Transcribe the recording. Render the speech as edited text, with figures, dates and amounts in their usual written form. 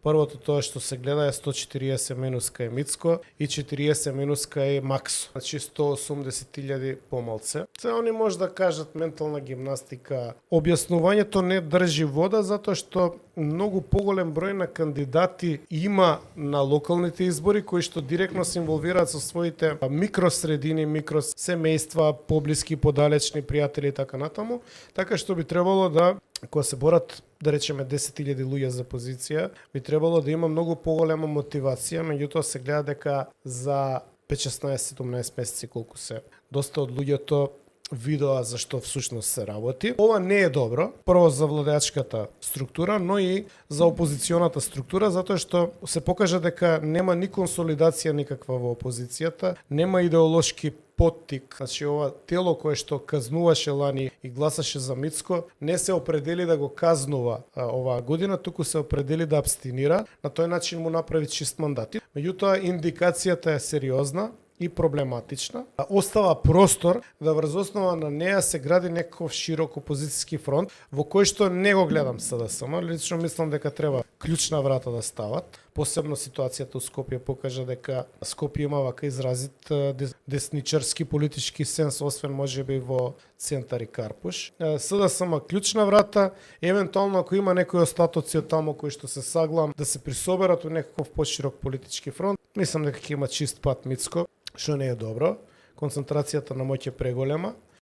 Првото тоа што се гледа е 140 минус кај Мицко и 40 минус кај Максо. Значи 180.000 помалце. Се они може да кажат ментална гимнастика. Објаснувањето не држи вода затоа што многу поголем број на кандидати има на локалните избори кои што директно се инволвираат со своите микросредини, микросемејства, поблиски, подалечни пријатели и така натаму, така што би требало да кога се борат, да речеме 10.000 луѓе за позиција, би требало да има многу поголема мотивација, меѓутоа се гледа дека за 5-16-17 месеци колку се доста од луѓето видоа за што всушност се работи. Ова не е добро, прво за владеачката структура, но и за опозиционата структура, затоа што се покажа дека нема ни консолидација никаква во опозицијата, нема идеолошки поттик. Значи ова тело кое што казнуваше лани и гласаше за Мицко, не се определи да го казнува оваа година, туку се определи да абстинира, на тој начин му направи чист мандат. Меѓутоа индикацијата е сериозна и проблематична. Остава простор да врз основа на неа се гради некој широк опозицијски фронт, во кој што не го гледам СДСМ. Лично мислам дека треба клучна врата да стават. Посебно ситуацијата у Скопје покажа дека Скопје има вака изразит десничарски политички сенс, освен можеби во Центар и Карпуш. СДСМ клучна врата, евентуално ако има некои остатоци од таму кои што се саглам да се присоберат у некаков поширок политички фронт, мислам дека ќе има чист пат Мицко, што не е добро. Концентрацијата на моќ е преголема.